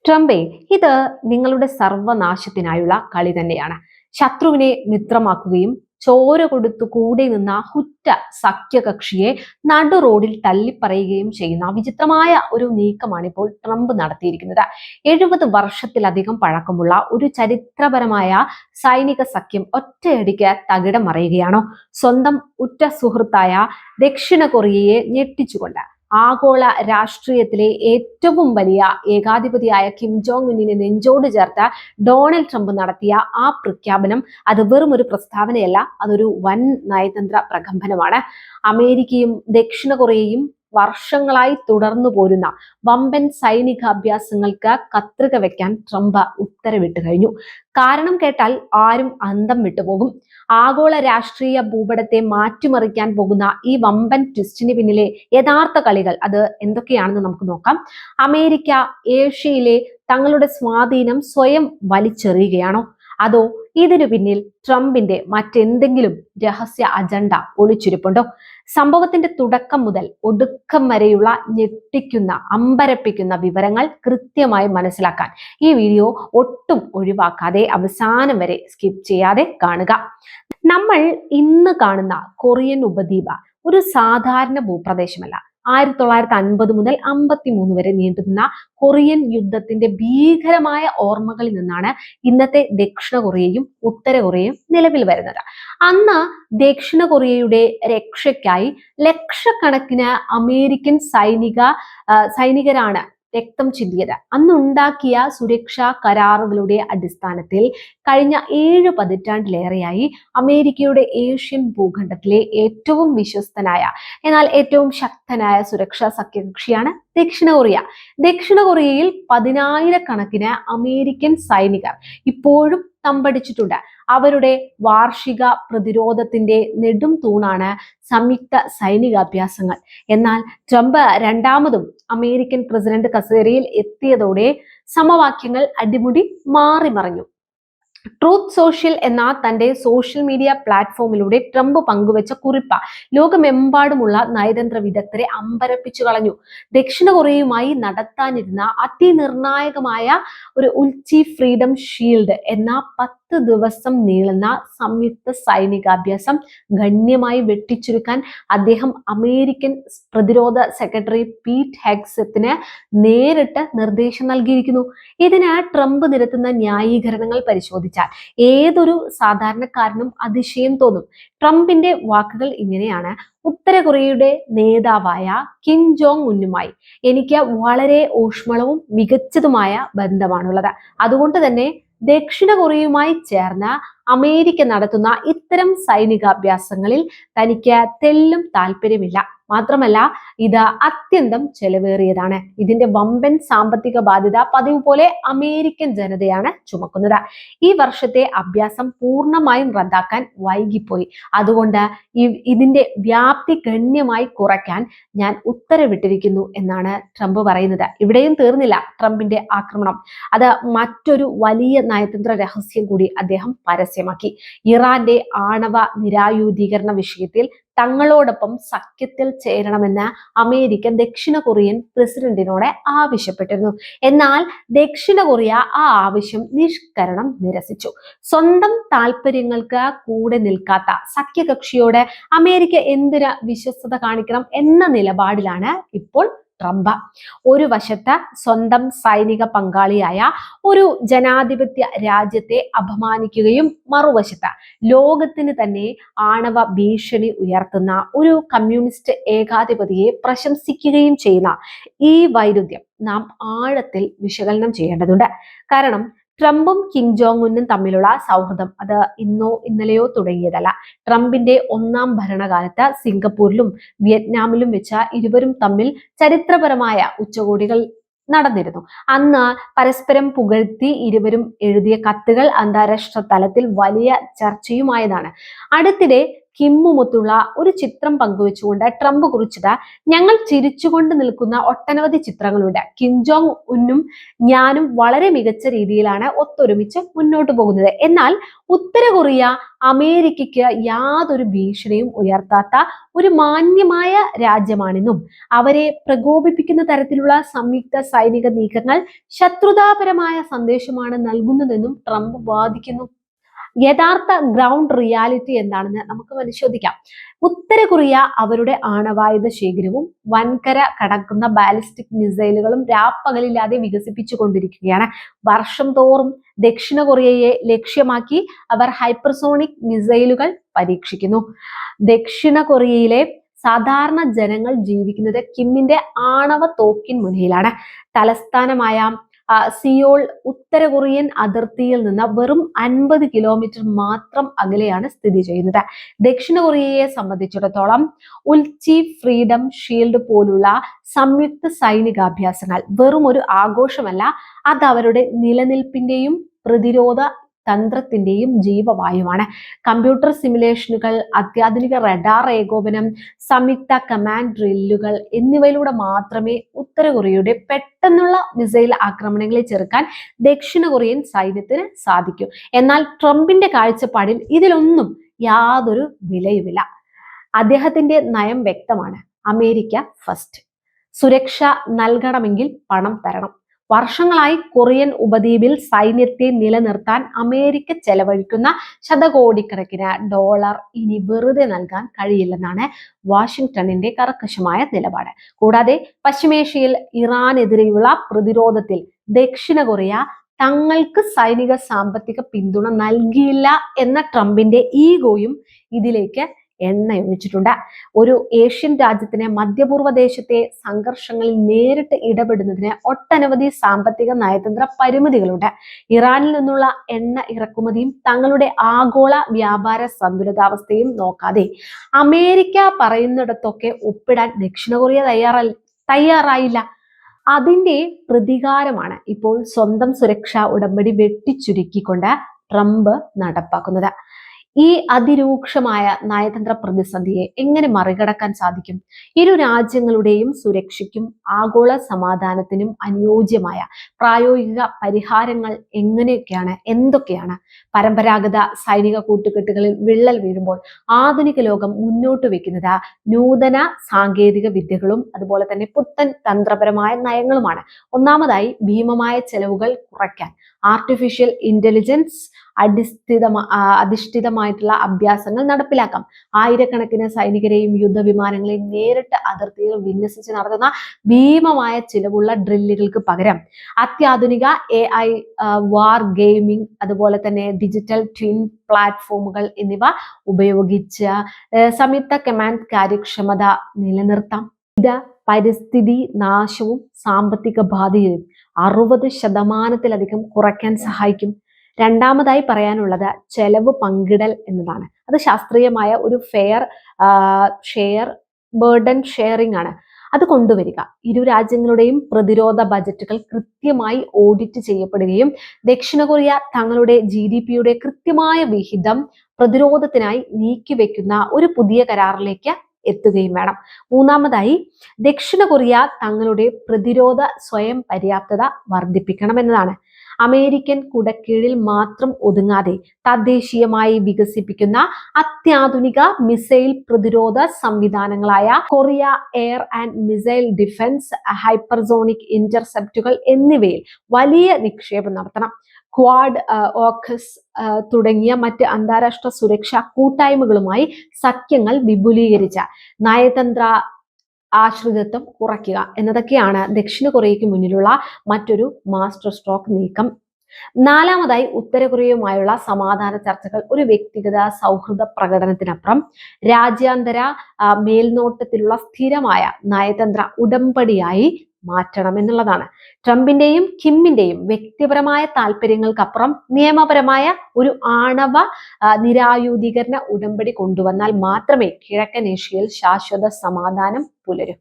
ട്രംപേ, ഇത് നിങ്ങളുടെ സർവനാശത്തിനായുള്ള കളി തന്നെയാണ്. ശത്രുവിനെ മിത്രമാക്കുകയും ചോര കൊടുത്തു കൂടെ നിന്ന ഹുറ്റ സഖ്യകക്ഷിയെ നടു റോഡിൽ തള്ളിപ്പറയുകയും ചെയ്യുന്ന വിചിത്രമായ ഒരു നീക്കമാണ് ഇപ്പോൾ ട്രംപ് നടത്തിയിരിക്കുന്നത്. 70 വർഷത്തിലധികം പഴക്കമുള്ള ഒരു ചരിത്രപരമായ സൈനിക സഖ്യം ഒറ്റയടിക്ക് തകിടം മറിയുകയാണോ? സ്വന്തം ഉറ്റ സുഹൃത്തായ ദക്ഷിണ കൊറിയയെ ഞെട്ടിച്ചുകൊണ്ട് ആഗോള രാഷ്ട്രീയത്തിലെ ഏറ്റവും വലിയ ഏകാധിപതിയായ കിം ജോങ് ഉന്നിനെ നെഞ്ചോട് ചേർത്ത ഡൊണാൾഡ് ട്രംപ് നടത്തിയ ആ പ്രഖ്യാപനം അത് വെറും ഒരു പ്രസ്താവനയല്ല, അതൊരു വൻ നയതന്ത്ര പ്രകമ്പനമാണ്. അമേരിക്കയും ദക്ഷിണ കൊറിയയും വർഷങ്ങളായി തുടർന്നു പോരുന്ന വമ്പൻ സൈനിക അഭ്യാസങ്ങൾക്ക് കത്രിക വെക്കാൻ ട്രംപ് ഉത്തരവിട്ട് കഴിഞ്ഞു. കാരണം കേട്ടാൽ ആരും അന്തം വിട്ടുപോകും. ആഗോള രാഷ്ട്രീയ ഭൂപടത്തെ മാറ്റിമറിക്കാൻ പോകുന്ന ഈ വമ്പൻ ട്വിസ്റ്റിന് പിന്നിലെ യഥാർത്ഥ കളികൾ അത് എന്തൊക്കെയാണെന്ന് നമുക്ക് നോക്കാം. അമേരിക്ക ഏഷ്യയിലെ തങ്ങളുടെ സ്വാധീനം സ്വയം വലിച്ചെറിയുകയാണോ? അതോ ഇതിനു പിന്നിൽ ട്രംപിന്റെ മറ്റെന്തെങ്കിലും രഹസ്യ അജണ്ട ഒളിച്ചിരിപ്പുണ്ടോ? സംഭവത്തിന്റെ തുടക്കം മുതൽ ഒടുക്കം വരെയുള്ള ഞെട്ടിക്കുന്ന അമ്പരപ്പിക്കുന്ന വിവരങ്ങൾ കൃത്യമായി മനസ്സിലാക്കാൻ ഈ വീഡിയോ ഒട്ടും ഒഴിവാക്കാതെ അവസാനം വരെ സ്കിപ്പ് ചെയ്യാതെ കാണുക. നമ്മൾ ഇന്ന് കാണുന്ന കൊറിയൻ ഉപദ്വീപ് ഒരു സാധാരണ ഭൂപ്രദേശമല്ല. 1950 മുതൽ 53 വരെ നീണ്ടുനിന്ന കൊറിയൻ യുദ്ധത്തിന്റെ ഭീകരമായ ഓർമ്മകളിൽ നിന്നാണ് ഇന്നത്തെ ദക്ഷിണ കൊറിയയും ഉത്തര കൊറിയയും നിലവിൽ വരുന്നത്. അന്ന് ദക്ഷിണ കൊറിയയുടെ രക്ഷയ്ക്കായി ലക്ഷക്കണക്കിന് അമേരിക്കൻ സൈനികരാണ് രക്തം ചിന്തിയത്. അന്നുണ്ടാക്കിയ സുരക്ഷാ കരാറുകളുടെ അടിസ്ഥാനത്തിൽ കഴിഞ്ഞ 7 പതിറ്റാണ്ടിലേറെയായി അമേരിക്കയുടെ ഏഷ്യൻ ഭൂഖണ്ഡത്തിലെ ഏറ്റവും വിശ്വസ്തനായ എന്നാൽ ഏറ്റവും ശക്തനായ സുരക്ഷാ സഖ്യകക്ഷിയാണ് ദക്ഷിണ കൊറിയ. ദക്ഷിണ കൊറിയയിൽ 10,000-കണക്കിന് അമേരിക്കൻ സൈനികർ ഇപ്പോഴും തമ്പടിച്ചിട്ടുണ്ട്. അവരുടെ വാർഷിക പ്രതിരോധത്തിന്റെ നെടും തൂണാണ് സംയുക്ത സൈനികാഭ്യാസങ്ങൾ. എന്നാൽ ട്രംപ് രണ്ടാമതും അമേരിക്കൻ പ്രസിഡന്റ് കസേരയിൽ എത്തിയതോടെ സമവാക്യങ്ങൾ അടിമുടി മാറിമറിഞ്ഞു. ട്രൂത്ത് സോഷ്യൽ എന്ന തന്റെ സോഷ്യൽ മീഡിയ പ്ലാറ്റ്ഫോമിലൂടെ ട്രംപ് പങ്കുവച്ച കുറിപ്പ് ലോകമെമ്പാടുമുള്ള നയതന്ത്ര വിദഗ്ധരെ അമ്പരപ്പിച്ചു കളഞ്ഞു. ദക്ഷിണ കൊറിയയുമായി നടത്താനിരുന്ന അതിനിർണായകമായ ഒരു ഉൽച്ചി ഫ്രീഡം ഷീൽഡ് എന്ന 10 ദിവസം നീളുന്ന സംയുക്ത സൈനികാഭ്യാസം ഗണ്യമായി വെട്ടിച്ചുരുക്കാൻ അദ്ദേഹം അമേരിക്കൻ പ്രതിരോധ സെക്രട്ടറി പീറ്റ് ഹെഗ്സെത്തിന് നേരിട്ട് നിർദ്ദേശം നൽകിയിരിക്കുന്നു. ഇതിന് ട്രംപ് നിരത്തുന്ന ന്യായീകരണങ്ങൾ പരിശോധിച്ചാൽ ഏതൊരു സാധാരണക്കാരനും അതിശയം തോന്നും. ട്രംപിന്റെ വാക്കുകൾ ഇങ്ങനെയാണ്: ഉത്തര കൊറിയയുടെ നേതാവായ കിം ജോങ് ഉന്നുമായി എനിക്ക് വളരെ ഊഷ്മളവും മികച്ചതുമായ ബന്ധമാണുള്ളത്. അതുകൊണ്ട് തന്നെ ദക്ഷിണ കൊറിയയുമായി ചേർന്ന് അമേരിക്ക നടത്തുന്ന ഇത്തരം സൈനികാഭ്യാസങ്ങളിൽ തനിക്ക് തെല്ലും താല്പര്യമില്ല. മാത്രമല്ല, ഇത് അത്യന്തം ചെലവേറിയതാണ്. ഇതിന്റെ വമ്പൻ സാമ്പത്തിക ബാധ്യത പതിവ് പോലെ അമേരിക്കൻ ജനതയാണ് ചുമക്കുന്നത്. ഈ വർഷത്തെ അഭ്യാസം പൂർണ്ണമായും റദ്ദാക്കാൻ വൈകിപ്പോയി. അതുകൊണ്ട് ഇതിന്റെ വ്യാപ്തി ഗണ്യമായി കുറയ്ക്കാൻ ഞാൻ ഉത്തരവിട്ടിരിക്കുന്നു എന്നാണ് ട്രംപ് പറയുന്നത്. ഇവിടെയും തീർന്നില്ല ട്രംപിന്റെ ആക്രമണം. അത് മറ്റൊരു വലിയ നയതന്ത്ര രഹസ്യം കൂടി അദ്ദേഹം പരസ്യമാക്കി. ഇറാന്റെ ആണവ നിരായുധീകരണ വിഷയത്തിൽ തങ്ങളോടൊപ്പം സഖ്യത്തിൽ ചേരണമെന്ന് അമേരിക്ക ദക്ഷിണ കൊറിയൻ പ്രസിഡന്റിനോട് ആവശ്യപ്പെട്ടിരുന്നു. എന്നാൽ ദക്ഷിണ കൊറിയ ആ ആവശ്യം നിഷ്കരണം നിരസിച്ചു. സ്വന്തം താല്പര്യങ്ങൾക്ക് കൂടെ നിൽക്കാത്ത സഖ്യകക്ഷിയോട് അമേരിക്ക എന്തിന് വിശ്വസ്തത കാണിക്കണം എന്ന നിലപാടിലാണ് ഇപ്പോൾ ട്രംപ്. ഒരു വശത്ത് സ്വന്തം സൈനിക പങ്കാളിയായ ഒരു ജനാധിപത്യ രാജ്യത്തെ അപമാനിക്കുകയും മറുവശത്ത് ലോകത്തിന് തന്നെ ആണവ ഭീഷണി ഉയർത്തുന്ന ഒരു കമ്മ്യൂണിസ്റ്റ് ഏകാധിപതിയെ പ്രശംസിക്കുകയും ചെയ്യുന്ന ഈ വൈരുദ്ധ്യം നാം ആഴത്തിൽ വിശകലനം ചെയ്യേണ്ടതുണ്ട്. കാരണം ട്രംപും കിം ജോങ് ഉന്നും തമ്മിലുള്ള സൗഹൃദം അത് ഇന്നോ ഇന്നലെയോ തുടങ്ങിയതല്ല. ട്രംപിന്റെ 1ാം ഭരണകാലത്ത് സിംഗപ്പൂരിലും വിയറ്റ്നാമിലും വെച്ച ഇരുവരും തമ്മിൽ ചരിത്രപരമായ ഉച്ചകോടികൾ നടന്നിരുന്നു. അന്ന് പരസ്പരം പുകഴ്ത്തി ഇരുവരും എഴുതിയ കത്തുകൾ അന്താരാഷ്ട്ര തലത്തിൽ വലിയ ചർച്ചയുമായതാണ്. അടുത്തിടെ കിമ്മുമൊത്തുള്ള ഒരു ചിത്രം പങ്കുവെച്ചുകൊണ്ട് ട്രംപ് കുറിച്ചത്, ഞങ്ങൾ ചിരിച്ചുകൊണ്ട് നിൽക്കുന്ന ഒട്ടനവധി ചിത്രങ്ങളുണ്ട്. കിം ജോങ് ഉന്നും ഞാനും വളരെ മികച്ച രീതിയിലാണ് ഒത്തൊരുമിച്ച് മുന്നോട്ട് പോകുന്നത്. എന്നാൽ ഉത്തര കൊറിയ അമേരിക്കയ്ക്ക് യാതൊരു ഭീഷണിയും ഉയർത്താത്ത ഒരു മാന്യമായ രാജ്യമാണെന്നും അവരെ പ്രകോപിപ്പിക്കുന്ന തരത്തിലുള്ള സംയുക്ത സൈനിക നീക്കങ്ങൾ ശത്രുതാപരമായ സന്ദേശമാണ് നൽകുന്നതെന്നും ട്രംപ് വാദിക്കുന്നു. യഥാർത്ഥ ഗ്രൗണ്ട് റിയാലിറ്റി എന്താണെന്ന് നമുക്ക് പരിശോധിക്കാം. ഉത്തര കൊറിയ അവരുടെ ആണവായുധ ശേഖരവും വൻകര കടക്കുന്ന ബാലിസ്റ്റിക് മിസൈലുകളും രാപ്പകലില്ലാതെ വികസിപ്പിച്ചു കൊണ്ടിരിക്കുകയാണ്. വർഷം തോറും ദക്ഷിണ കൊറിയയെ ലക്ഷ്യമാക്കി അവർ ഹൈപ്പർസോണിക് മിസൈലുകൾ പരീക്ഷിക്കുന്നു. ദക്ഷിണ കൊറിയയിലെ സാധാരണ ജനങ്ങൾ ജീവിക്കുന്നത് കിമ്മിന്റെ ആണവ തോക്കിൻ മുന്നിലാണ്. തലസ്ഥാനമായ സിയോൾ ഉത്തര കൊറിയൻ അതിർത്തിയിൽ നിന്ന് വെറും 50 കിലോമീറ്റർ മാത്രം അകലെയാണ് സ്ഥിതി ചെയ്യുന്നത്. ദക്ഷിണ കൊറിയയെ സംബന്ധിച്ചിടത്തോളം ഉൽച്ചി ഫ്രീഡം ഷീൽഡ് പോലുള്ള സംയുക്ത സൈനികാഭ്യാസങ്ങൾ വെറും ഒരു ആഘോഷമല്ല, അത് അവരുടെ നിലനിൽപ്പിന്റെയും പ്രതിരോധ തന്ത്രത്തിന്റെയും ജീവവായുവാണ്. കമ്പ്യൂട്ടർ സിമുലേഷനുകൾ, അത്യാധുനിക റഡാർ ഏകോപനം, സംയുക്ത കമാൻഡ് ഡ്രില്ലുകൾ എന്നിവയിലൂടെ മാത്രമേ ഉത്തര കൊറിയയുടെ പെട്ടെന്നുള്ള മിസൈൽ ആക്രമണങ്ങളെ ചെറുക്കാൻ ദക്ഷിണ കൊറിയൻ സൈന്യത്തിന് സാധിക്കൂ. എന്നാൽ ട്രംപിന്റെ കാഴ്ചപ്പാടിൽ ഇതിലൊന്നും യാതൊരു വിലയുമില്ല. അദ്ദേഹത്തിന്റെ നയം വ്യക്തമാണ്. America first. സുരക്ഷ നൽകണമെങ്കിൽ പണം തരണം. വർഷങ്ങളായി കൊറിയൻ ഉപദ്വീപിൽ സൈന്യത്തെ നിലനിർത്താൻ അമേരിക്ക ചെലവഴിക്കുന്ന ശതകോടിക്കണക്കിന് ഡോളർ ഇനി വെറുതെ നൽകാൻ കഴിയില്ലെന്നാണ് വാഷിംഗ്ടണിന്റെ കർക്കശമായ നിലപാട്. കൂടാതെ പശ്ചിമേഷ്യയിൽ ഇറാനെതിരെയുള്ള പ്രതിരോധത്തിൽ ദക്ഷിണ കൊറിയ തങ്ങൾക്ക് സൈനിക സാമ്പത്തിക പിന്തുണ നൽകിയില്ല എന്ന ട്രംപിന്റെ ഈഗോയും ഇതിലേക്ക് എണ്ണയൊഴിച്ചിട്ടുണ്ട്. ഒരു ഏഷ്യൻ രാജ്യത്തിന് മധ്യപൂർവ്വ ദേശത്തെ സംഘർഷങ്ങളിൽ നേരിട്ട് ഇടപെടുന്നതിന് ഒട്ടനവധി സാമ്പത്തിക നയതന്ത്ര പരിമിതികളുണ്ട്. ഇറാനിൽ നിന്നുള്ള എണ്ണ ഇറക്കുമതിയും തങ്ങളുടെ ആഗോള വ്യാപാര സന്തുലിതാവസ്ഥയും നോക്കാതെ അമേരിക്ക പറയുന്നിടത്തൊക്കെ ഒപ്പിടാൻ ദക്ഷിണ കൊറിയ തയ്യാറായില്ല. അതിന്റെ പ്രതികാരമാണ് ഇപ്പോൾ സ്വന്തം സുരക്ഷാ ഉടമ്പടി വെട്ടിച്ചുരുക്കിക്കൊണ്ട് ട്രംപ് നടപ്പാക്കുന്നത്. ഈ അതിരൂക്ഷമായ നയതന്ത്ര പ്രതിസന്ധിയെ എങ്ങനെ മറികടക്കാൻ സാധിക്കും? ഇരു രാജ്യങ്ങളുടെയും സുരക്ഷയ്ക്കും ആഗോള സമാധാനത്തിനും അനുയോജ്യമായ പ്രായോഗിക പരിഹാരങ്ങൾ എന്തൊക്കെയാണ്? പരമ്പരാഗത സൈനിക കൂട്ടുകെട്ടുകളിൽ വിള്ളൽ വീഴുമ്പോൾ ആധുനിക ലോകം മുന്നോട്ട് വെക്കുന്നത് നൂതന സാങ്കേതിക വിദ്യകളും അതുപോലെ തന്നെ പുത്തൻ തന്ത്രപരമായ നയങ്ങളുമാണ്. ഒന്നാമതായി, ഭീമമായ ചെലവുകൾ കുറയ്ക്കാൻ ആർട്ടിഫിഷ്യൽ ഇന്റലിജൻസ് അധിഷ്ഠിതമായിട്ടുള്ള അഭ്യാസങ്ങൾ നടപ്പിലാക്കാം. ആയിരക്കണക്കിന് സൈനികരെയും യുദ്ധവിമാനങ്ങളെയും നേരിട്ട് അതിർത്തിയിൽ വിന്യസിച്ച് നടത്തുന്ന ഭീമമായ ചിലവുള്ള ഡ്രില്ലുകൾക്ക് പകരം അത്യാധുനിക AI വാർ ഗെയിമിംഗ്, അതുപോലെ തന്നെ ഡിജിറ്റൽ ട്വിൻ പ്ലാറ്റ്ഫോമുകൾ എന്നിവ ഉപയോഗിച്ച് സംയുക്ത കമാൻഡ് കാര്യക്ഷമത നിലനിർത്താം. ഇത് പരിസ്ഥിതി നാശവും സാമ്പത്തിക ബാധ്യതയും 60% കുറയ്ക്കാൻ സഹായിക്കും. രണ്ടാമതായി പറയാനുള്ളത് ചെലവ് പങ്കിടൽ എന്നതാണ്. അത് ശാസ്ത്രീയമായ ഒരു ബേർഡൻ ഷെയറിംഗ് ആണ്. അത് കൊണ്ടുവരിക. ഇരു രാജ്യങ്ങളുടെയും പ്രതിരോധ ബജറ്റുകൾ കൃത്യമായി ഓഡിറ്റ് ചെയ്യപ്പെടുകയും ദക്ഷിണ കൊറിയ തങ്ങളുടെ GDP-യുടെ കൃത്യമായ വിഹിതം പ്രതിരോധത്തിനായി നീക്കിവെക്കുന്ന ഒരു പുതിയ കരാറിലേക്ക് എത്തുകയും വേണം. മൂന്നാമതായി, ദക്ഷിണ കൊറിയ തങ്ങളുടെ പ്രതിരോധ സ്വയം പര്യാപ്തത വർദ്ധിപ്പിക്കണമെന്നതാണ്. അമേരിക്കൻ കുടക്കീഴിൽ മാത്രം ഒതുങ്ങാതെ തദ്ദേശീയമായി വികസിപ്പിക്കുന്ന അത്യാധുനിക മിസൈൽ പ്രതിരോധ സംവിധാനങ്ങളായ Korea air and missile defence, hypersonic ഇന്റർസെപ്റ്റുകൾ എന്നിവയിൽ വലിയ നിക്ഷേപം നടത്തണം. ക്വാഡ്, ഓക്കസ് തുടങ്ങിയ മറ്റ് അന്താരാഷ്ട്ര സുരക്ഷാ കൂട്ടായ്മകളുമായി സഖ്യങ്ങൾ വിപുലീകരിച്ച നയതന്ത്ര ആശ്രിതത്വം കുറയ്ക്കുക എന്നതൊക്കെയാണ് ദക്ഷിണ കൊറിയയ്ക്ക് മുന്നിലുള്ള മറ്റൊരു മാസ്റ്റർ സ്ട്രോക്ക് നീക്കം. നാലാമതായി, ഉത്തര കൊറിയയുമായുള്ള സമാധാന ചർച്ചകൾ ഒരു വ്യക്തിഗത സൗഹൃദ പ്രകടനത്തിനപ്പുറം രാജ്യാന്തര മേൽനോട്ടത്തിലുള്ള സ്ഥിരമായ നയതന്ത്ര ഉടമ്പടിയായി മാറ്റണം എന്നുള്ളതാണ്. ട്രംപിന്റെയും കിമ്മിന്റെയും വ്യക്തിപരമായ താല്പര്യങ്ങൾക്കപ്പുറം നിയമപരമായ ഒരു ആണവ നിരായുധീകരണ ഉടമ്പടി കൊണ്ടുവന്നാൽ മാത്രമേ കിഴക്കൻ ഏഷ്യയിൽ ശാശ്വത സമാധാനം പുലരൂ.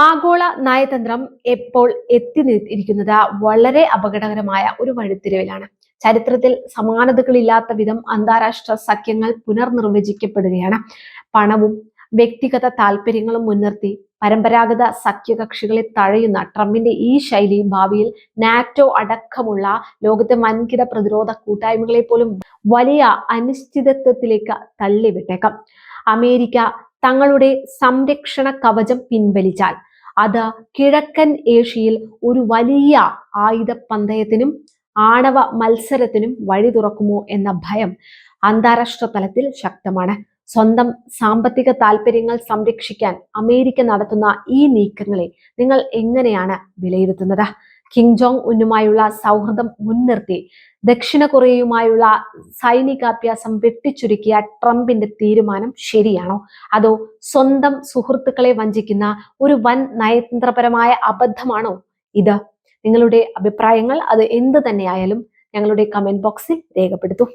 ആഗോള നയതന്ത്രം എപ്പോൾ എത്തി വളരെ അപകടകരമായ ഒരു വഴിത്തിരിവിലാണ്. ചരിത്രത്തിൽ സമാനതകളില്ലാത്ത വിധം അന്താരാഷ്ട്ര സഖ്യങ്ങൾ പുനർനിർവചിക്കപ്പെടുകയാണ്. പണവും വ്യക്തിഗത താല്പര്യങ്ങളും മുൻനിർത്തി പരമ്പരാഗത സഖ്യകക്ഷികളെ തഴയുന്ന ട്രംപിന്റെ ഈ ശൈലി ഭാവിയിൽ നാറ്റോ അടക്കമുള്ള ലോകത്തെ വൻകിട പ്രതിരോധ കൂട്ടായ്മകളെ പോലും വലിയ അനിശ്ചിതത്വത്തിലേക്ക് തള്ളിവിട്ടേക്കാം. അമേരിക്ക തങ്ങളുടെ സംരക്ഷണ കവചം പിൻവലിച്ചാൽ അത് കിഴക്കൻ ഏഷ്യയിൽ ഒരു വലിയ ആയുധ പന്തയത്തിനും ആണവ മത്സരത്തിനും വഴി തുറക്കുമോ എന്ന ഭയം അന്താരാഷ്ട്ര തലത്തിൽ ശക്തമാണ്. സ്വന്തം സാമ്പത്തിക താല്പര്യങ്ങൾ സംരക്ഷിക്കാൻ അമേരിക്ക നടത്തുന്ന ഈ നീക്കങ്ങളെ നിങ്ങൾ എങ്ങനെയാണ് വിലയിരുത്തുന്നത്? കിം ജോങ് ഉന്നുമായുള്ള സൗഹൃദം മുൻനിർത്തി ദക്ഷിണ കൊറിയയുമായുള്ള സൈനികാഭ്യാസം വെട്ടിച്ചുരുക്കിയ ട്രംപിന്റെ തീരുമാനം ശരിയാണോ? അതോ സ്വന്തം സുഹൃത്തുക്കളെ വഞ്ചിക്കുന്ന ഒരു വൻ നയതന്ത്രപരമായ അബദ്ധമാണോ ഇത്? നിങ്ങളുടെ അഭിപ്രായങ്ങൾ അത് എന്ത് തന്നെയായാലും ഞങ്ങളുടെ കമന്റ് ബോക്സിൽ രേഖപ്പെടുത്തൂ.